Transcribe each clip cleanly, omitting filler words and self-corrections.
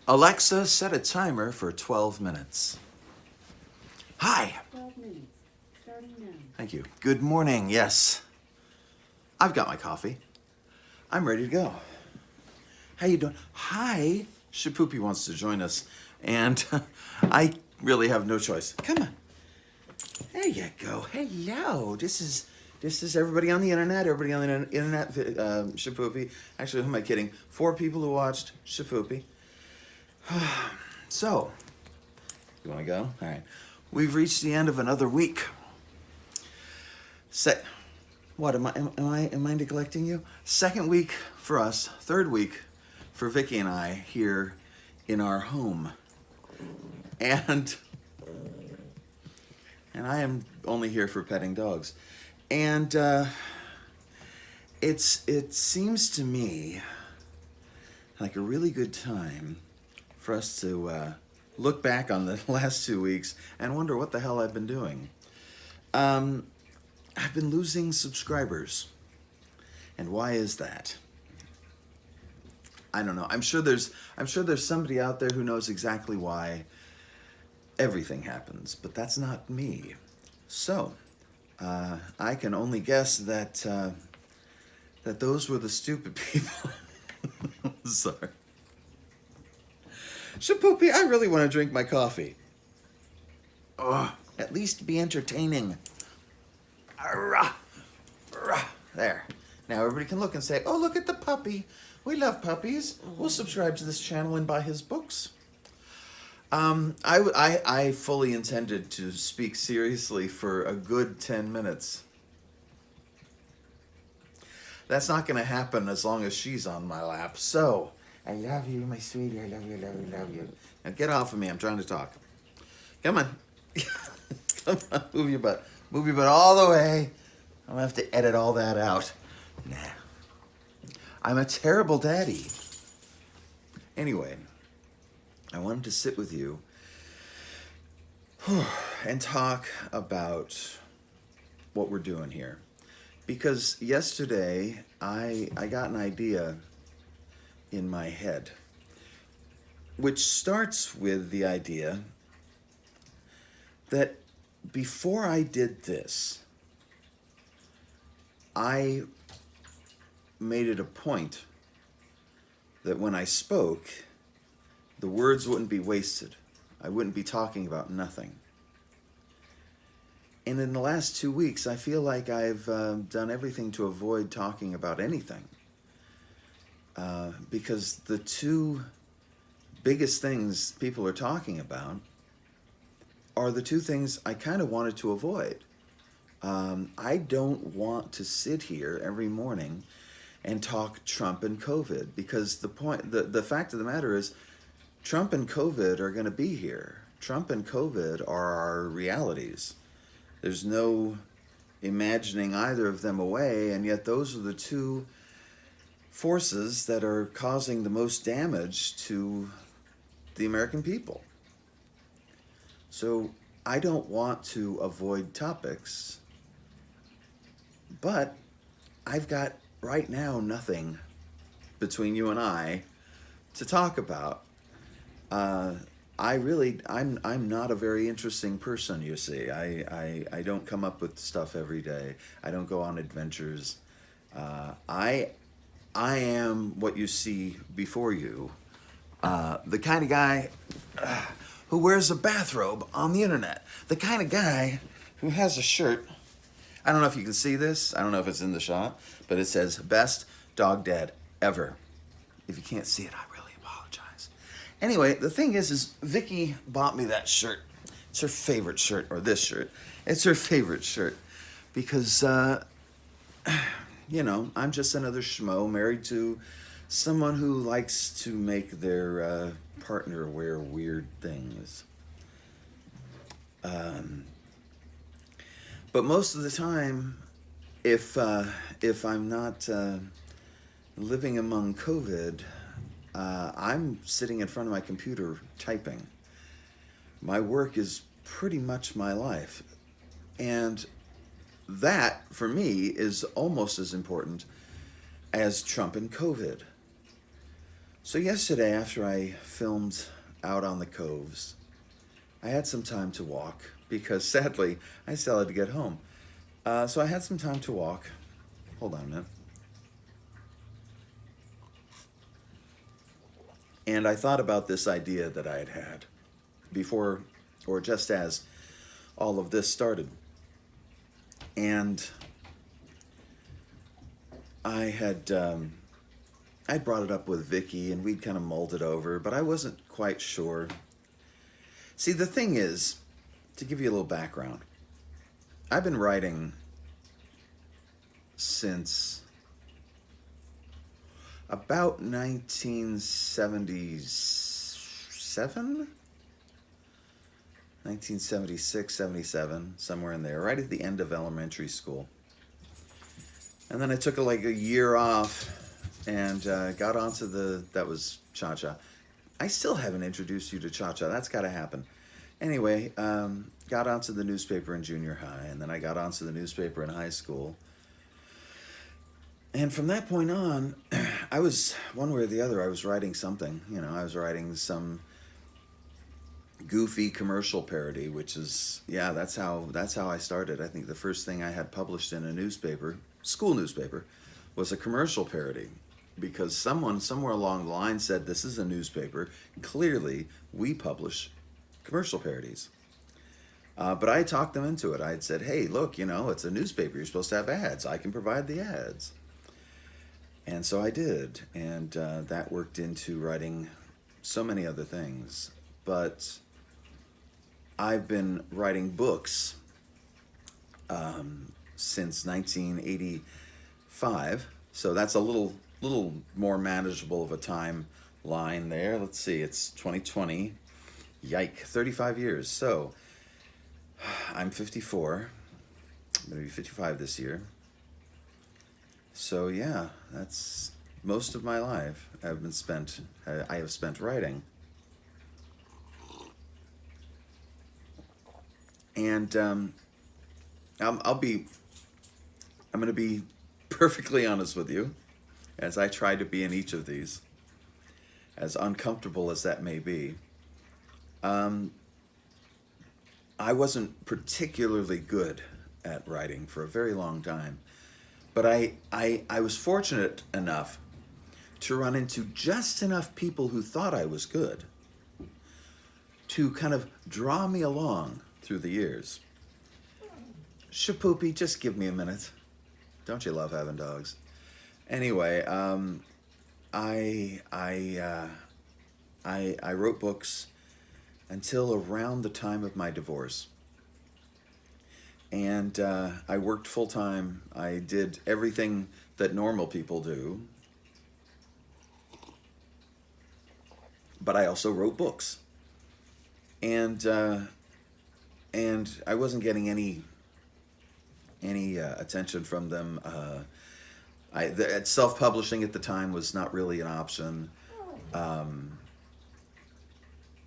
Alexa, set a timer for 12 minutes. Hi. 12 minutes, starting now. Thank you. Good morning. Yes, I've got my coffee. I'm ready to go. How you doing? Hi. Shapoopy wants to join us, and I really have no choice. Come on. There you go. Hello. This is everybody on the internet. Everybody on the internet. Shapoopy. Actually, who am I kidding? 4 people who watched Shapoopy. So, you want to go? All right. We've reached the end of another week. What am I neglecting you? Second week for us. Third week for Vicky and I here in our home, and I am only here for petting dogs, and it seems to me like a really good time for us to look back on the last 2 weeks and wonder what the hell I've been doing. I've been losing subscribers. And why is that? I don't know. I'm sure there's somebody out there who knows exactly why everything happens, but that's not me. So, I can only guess that those were the stupid people. Sorry. Shapoopy, I really want to drink my coffee. Oh, at least be entertaining. Arrah, arrah. There. Now everybody can look and say, oh, look at the puppy. We love puppies. We'll subscribe to this channel and buy his books. I fully intended to speak seriously for a good 10 minutes. That's not going to happen as long as she's on my lap. So, I love you, my sweetie. I love you, love you, love you. Now get off of me. I'm trying to talk. Come on. Come on. Move your butt. Move your butt all the way. I'm going to have to edit all that out. Nah. I'm a terrible daddy. Anyway, I wanted to sit with you and talk about what we're doing here. Because yesterday, I got an idea in my head, which starts with the idea that before I did this, I made it a point that when I spoke, the words wouldn't be wasted. I wouldn't be talking about nothing. And in the last 2 weeks, I feel like I've done everything to avoid talking about anything. Because the 2 biggest things people are talking about are the 2 things I kind of wanted to avoid. I don't want to sit here every morning and talk Trump and COVID, because the fact of the matter is, Trump and COVID are going to be here. Trump and COVID are our realities. There's no imagining either of them away, and yet those are the 2 forces that are causing the most damage to the American people. So I don't want to avoid topics, but I've got right now nothing between you and I to talk about. I'm not a very interesting person, you see. I don't come up with stuff every day. I don't go on adventures. I am what you see before you, the kind of guy who wears a bathrobe on the internet, the kind of guy who has a shirt. I don't know if you can see this. I don't know if it's in the shot, but it says "Best Dog Dad Ever." If you can't see it, I really apologize. Anyway, the thing is Vicky bought me that shirt. It's her favorite shirt, or this shirt. It's her favorite shirt because, I'm just another schmo married to someone who likes to make their partner wear weird things. But most of the time, if I'm not living among COVID, I'm sitting in front of my computer typing. My work is pretty much my life. And that, for me, is almost as important as Trump and COVID. So yesterday, after I filmed Out on the Coves, I had some time to walk because sadly I still had to get home. So I had some time to walk. Hold on a minute. And I thought about this idea that I had had before, or just as all of this started. And I'd brought it up with Vicky, and we'd kind of mulled it over, but I wasn't quite sure. See, the thing is, to give you a little background, I've been writing since about 1977? 1976, 77, somewhere in there, right at the end of elementary school. And then I took like a year off and got onto that was Cha-Cha. I still haven't introduced you to Cha-Cha. That's got to happen. Anyway, got onto the newspaper in junior high, and then I got onto the newspaper in high school. And from that point on, I was, one way or the other, I was writing something. You know, I was writing some goofy commercial parody, which is, yeah, that's how I started. I think the first thing I had published in a newspaper, school newspaper, was a commercial parody, because someone somewhere along the line said, this is a newspaper, clearly we publish commercial parodies. But I talked them into it. I had said, hey, look, you know, it's a newspaper, you're supposed to have ads, I can provide the ads. And so I did, and that worked into writing so many other things. But I've been writing books since 1985, so that's a little more manageable of a timeline there. Let's see, it's 2020. Yike, 35 years. So I'm 54. I'm gonna be 55 this year. So yeah, that's most of my life I have spent writing. And I'm going to be perfectly honest with you, as I try to be in each of these, as uncomfortable as that may be. I wasn't particularly good at writing for a very long time, but I was fortunate enough to run into just enough people who thought I was good to kind of draw me along through the years. Shapoopy, just give me a minute. Don't you love having dogs? Anyway, I wrote books until around the time of my divorce. And I worked full time. I did everything that normal people do. But I also wrote books. And I wasn't getting any attention from them. Self-publishing at the time was not really an option.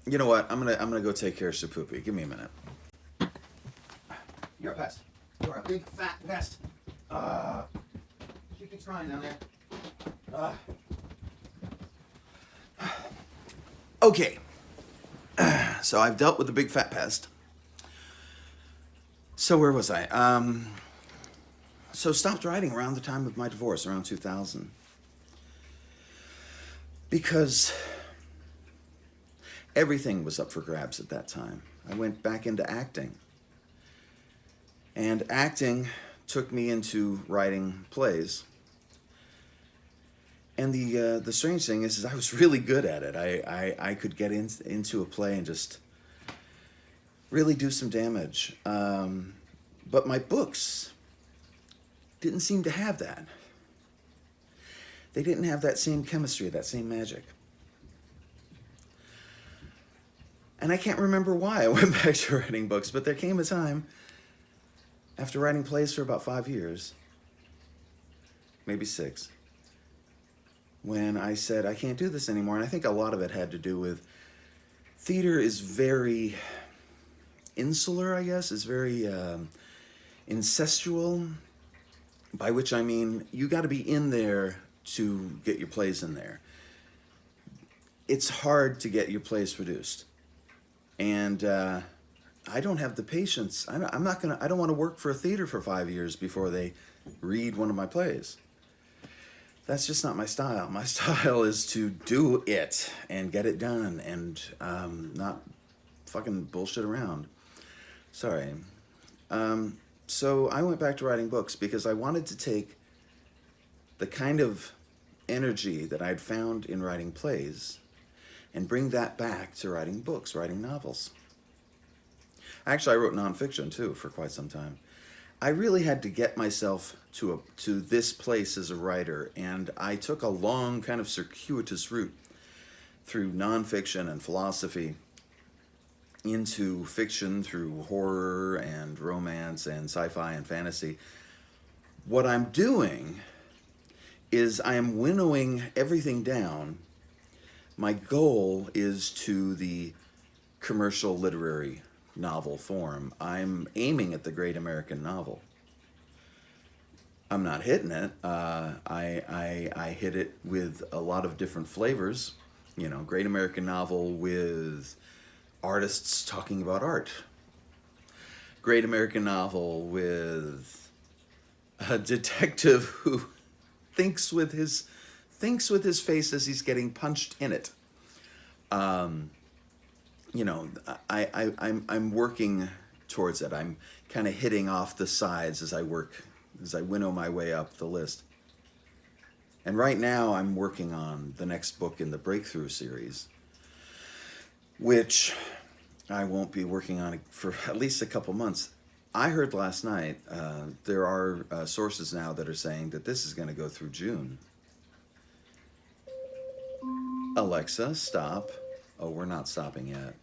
You know what? I'm gonna go take care of Shapoopy. Give me a minute. You're a pest. You're a big fat pest. She keeps crying down there. Okay. So I've dealt with the big fat pest. So where was I? So stopped writing around the time of my divorce, around 2000. Because everything was up for grabs at that time. I went back into acting. And acting took me into writing plays. And the strange thing is I was really good at it. I could get into a play and just really do some damage. But my books didn't seem to have that. They didn't have that same chemistry, that same magic. And I can't remember why I went back to writing books, but there came a time, after writing plays for about 5 years, maybe 6, when I said, I can't do this anymore. And I think a lot of it had to do with theater is very insular, I guess, is very incestual, by which I mean you got to be in there to get your plays in there. it's hard to get your plays produced. And I don't have the patience. I don't want to work for a theater for 5 years before they read one of my plays. That's just not my style. My style is to do it and get it done and not fucking bullshit around. Sorry. So I went back to writing books because I wanted to take the kind of energy that I'd found in writing plays and bring that back to writing books, writing novels. Actually, I wrote nonfiction too for quite some time. I really had to get myself to this place as a writer, and I took a long kind of circuitous route through nonfiction and philosophy into fiction through horror and romance and sci-fi and fantasy. What I'm doing is I am winnowing everything down. My goal is to the commercial literary novel form. I'm aiming at the great American novel. I'm not hitting it. I hit it with a lot of different flavors. You know, great American novel with artists talking about art. Great American novel with a detective who thinks with his face as he's getting punched in it. You know, I'm working towards it. I'm kind of hitting off the sides as I winnow my way up the list. And right now I'm working on the next book in the Breakthrough series, which I won't be working on for at least a couple months. I heard last night there are sources now that are saying that this is going to go through June. Alexa, stop. Oh, we're not stopping yet.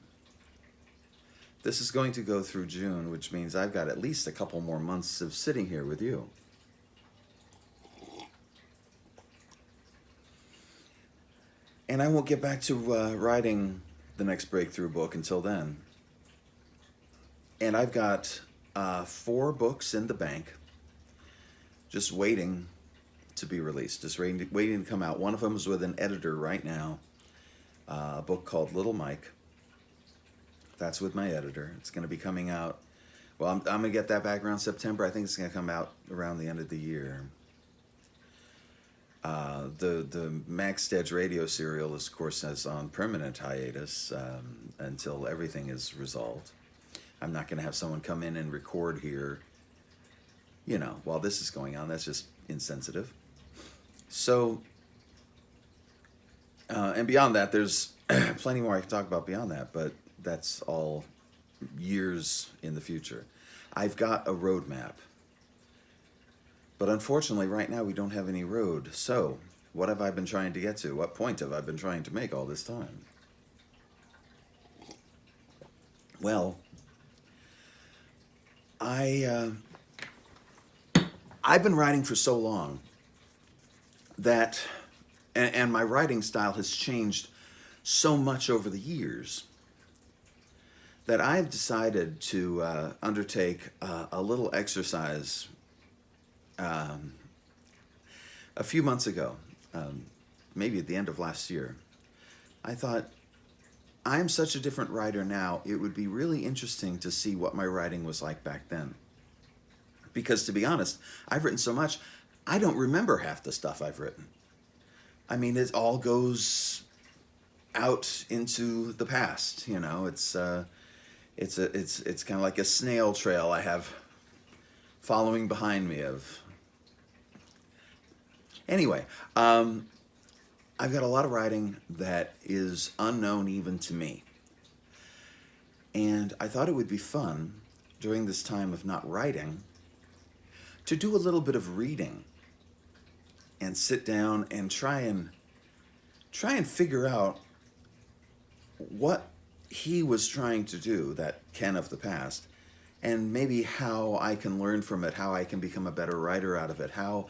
This is going to go through June, which means I've got at least a couple more months of sitting here with you. And I won't get back to writing the next Breakthrough book until then. And I've got 4 books in the bank, just waiting to be released, just waiting to come out. One of them is with an editor right now, a book called Little Mike. That's with my editor. It's going to be coming out. Well, I'm going to get that back around September. I think it's going to come out around the end of the year. The Max Stedge radio serial, of course, is on permanent hiatus until everything is resolved. I'm not going to have someone come in and record here, you know, while this is going on. That's just insensitive. So, and beyond that, there's plenty more I can talk about beyond that, but that's all years in the future. I've got a roadmap. But unfortunately, right now, we don't have any road. So, what have I been trying to get to? What point have I been trying to make all this time? Well, I've been writing for so long that, and my writing style has changed so much over the years, that I've decided to undertake a little exercise a few months ago, maybe at the end of last year. I thought, I'm such a different writer now, it would be really interesting to see what my writing was like back then. Because to be honest, I've written so much, I don't remember half the stuff I've written. I mean, it all goes out into the past, you know. It's kind of like a snail trail I have following behind me of. Anyway, I've got a lot of writing that is unknown even to me. And I thought it would be fun during this time of not writing to do a little bit of reading and sit down and try and figure out what he was trying to do, that Ken of the past, and maybe how I can learn from it, how I can become a better writer out of it, how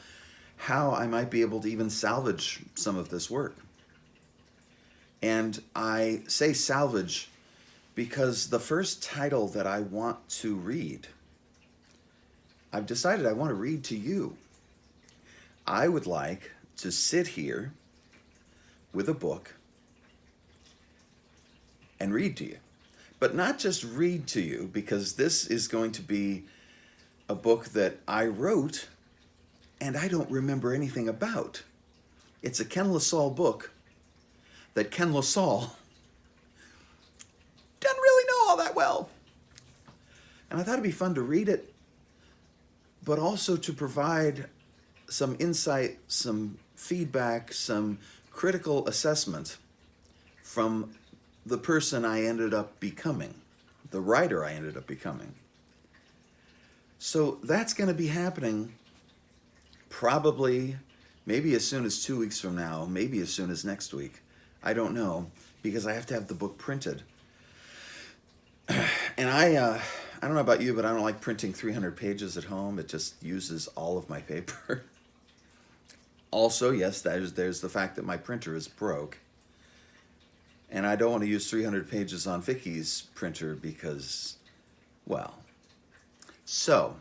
I might be able to even salvage some of this work. And I say salvage because the first title that I want to read, I've decided I want to read to you. I would like to sit here with a book and read to you. But not just read to you, because this is going to be a book that I wrote and I don't remember anything about. It's a Ken LaSalle book that Ken LaSalle doesn't really know all that well. And I thought it'd be fun to read it, but also to provide some insight, some feedback, some critical assessment from the person I ended up becoming, the writer I ended up becoming. So that's going to be happening probably maybe as soon as 2 weeks from now, maybe as soon as next week. I don't know, because I have to have the book printed. And I don't know about you, but I don't like printing 300 pages at home. It just uses all of my paper. Also, yes, there's the fact that my printer is broke. And I don't want to use 300 pages on Vicky's printer because, well, so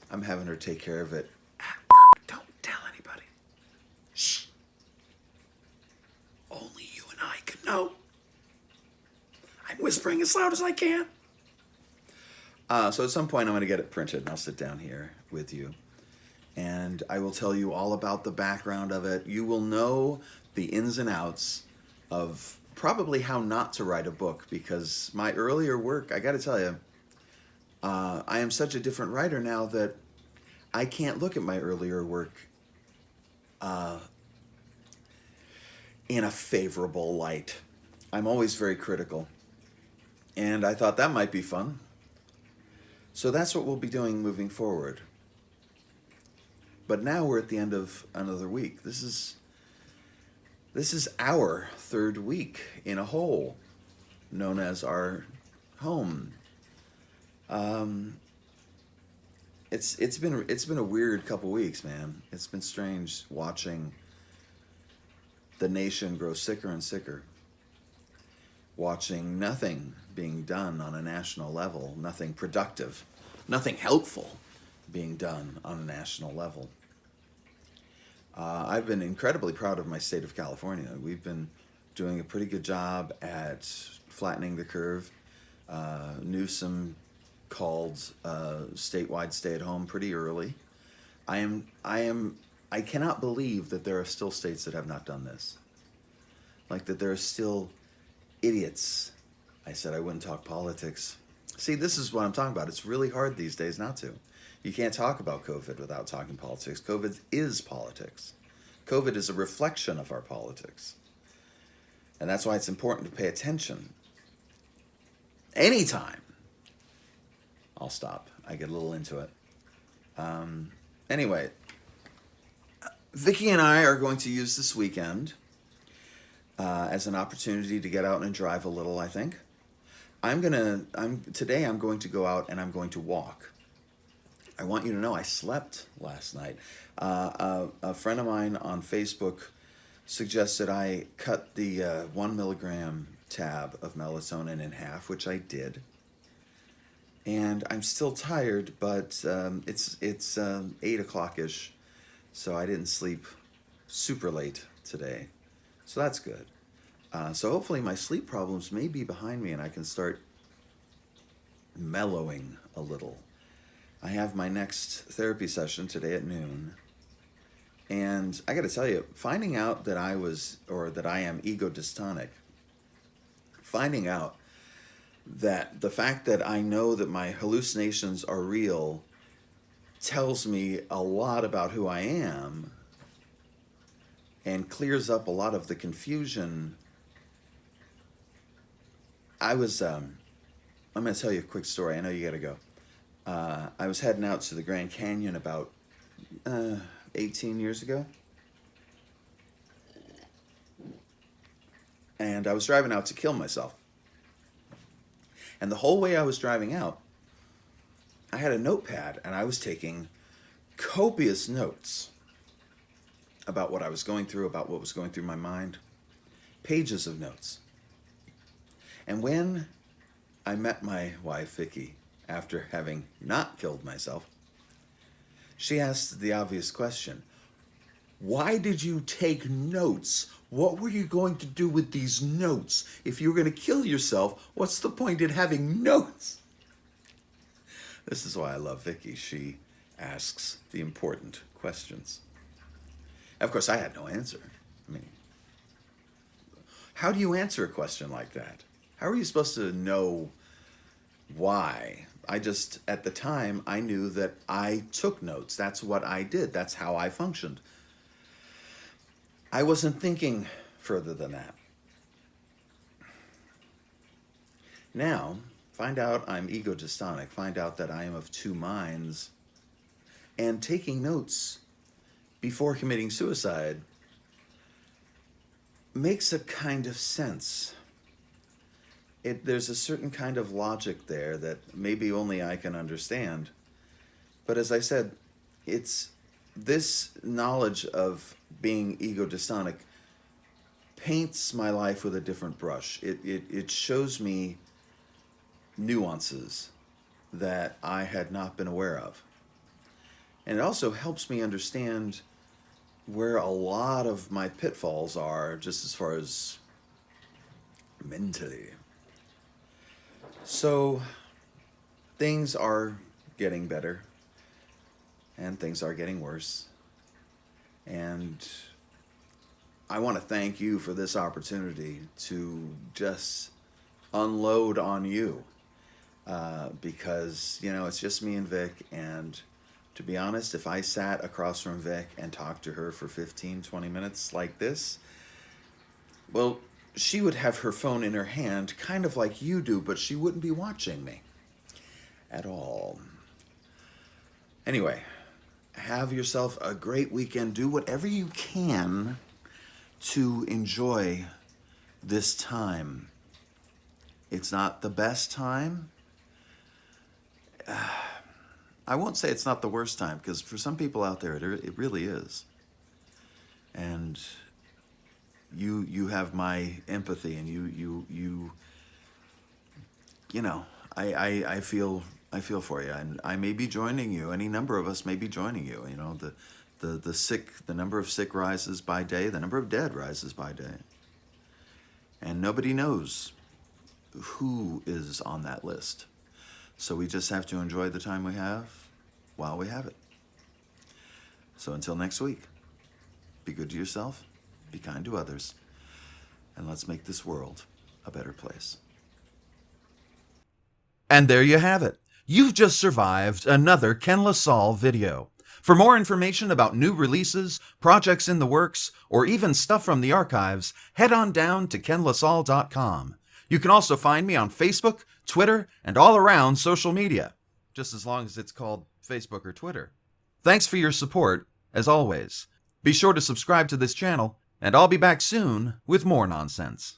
I'm having her take care of it at work. Don't tell anybody. Shh. Only you and I can know. I'm whispering as loud as I can. So at some point I'm going to get it printed and I'll sit down here with you. And I will tell you all about the background of it. You will know the ins and outs of probably how not to write a book, because my earlier work, I got to tell you, I am such a different writer now that I can't look at my earlier work in a favorable light. I'm always very critical. And I thought that might be fun. So that's what we'll be doing moving forward. But now we're at the end of another week. This is our third week in a hole known as our home. It's been a weird couple weeks, man. It's been strange watching the nation grow sicker and sicker. Watching nothing being done on a national level, nothing productive, nothing helpful being done on a national level. I've been incredibly proud of my state of California. We've been doing a pretty good job at flattening the curve. Newsom called statewide stay-at-home pretty early. I cannot believe that there are still states that have not done this. Like that there are still idiots. I said I wouldn't talk politics. See, this is what I'm talking about. It's really hard these days not to. You can't talk about COVID without talking politics. COVID is politics. COVID is a reflection of our politics. And that's why it's important to pay attention. Anytime. I'll stop. I get a little into it. Anyway, Vicky and I are going to use this weekend as an opportunity to get out and drive a little, I think. Today I'm going to go out and I'm going to walk. I want you to know I slept last night. A friend of mine on Facebook suggested I cut the 1 milligram tab of melatonin in half, which I did. And I'm still tired, but it's 8 o'clock-ish, so I didn't sleep super late today. So that's good. So hopefully my sleep problems may be behind me and I can start mellowing a little. I have my next therapy session today at noon. And I got to tell you, finding out that I am ego dystonic, finding out that the fact that I know that my hallucinations are real tells me a lot about who I am and clears up a lot of the confusion. I'm going to tell you a quick story. I know you got to go. I was heading out to the Grand Canyon about 18 years ago. And I was driving out to kill myself. And the whole way I was driving out, I had a notepad and I was taking copious notes about what I was going through, about what was going through my mind. Pages of notes. And when I met my wife, Vicky, after having not killed myself, she asked the obvious question, Why did you take notes? What were you going to do with these notes? If you were going to kill yourself, what's the point in having notes? This is why I love Vicky. She asks the important questions. Of course, I had no answer. I mean, how do you answer a question like that? How are you supposed to know why? At the time, I knew that I took notes. That's what I did. That's how I functioned. I wasn't thinking further than that. Now, find out I'm ego-dystonic. Find out that I am of two minds. And taking notes before committing suicide makes a kind of sense. There's a certain kind of logic there that maybe only I can understand. But as I said, it's this knowledge of being ego-dystonic paints my life with a different brush. It shows me nuances that I had not been aware of. And it also helps me understand where a lot of my pitfalls are, just as far as mentally. So things are getting better and things are getting worse. And I want to thank you for this opportunity to just unload on you. Because, it's just me and Vic, and to be honest, if I sat across from Vic and talked to her for 15, 20 minutes like this, well, she would have her phone in her hand, kind of like you do, but she wouldn't be watching me at all. Anyway, have yourself a great weekend. Do whatever you can to enjoy this time. It's not the best time. I won't say it's not the worst time, because for some people out there, it really is. And you have my empathy, and I feel for you, and I may be joining you. Any number of us may be joining you. The number of sick rises by day, the number of dead rises by day, and nobody knows who is on that list. So we just have to enjoy the time we have while we have it. So until next week, be good to yourself, be kind to others, and let's make this world a better place. And there you have it. You've just survived another Ken LaSalle video. For more information about new releases, projects in the works, or even stuff from the archives, head on down to kenlasalle.com. You can also find me on Facebook, Twitter, and all around social media, just as long as it's called Facebook or Twitter. Thanks for your support, as always. Be sure to subscribe to this channel, and I'll be back soon with more nonsense.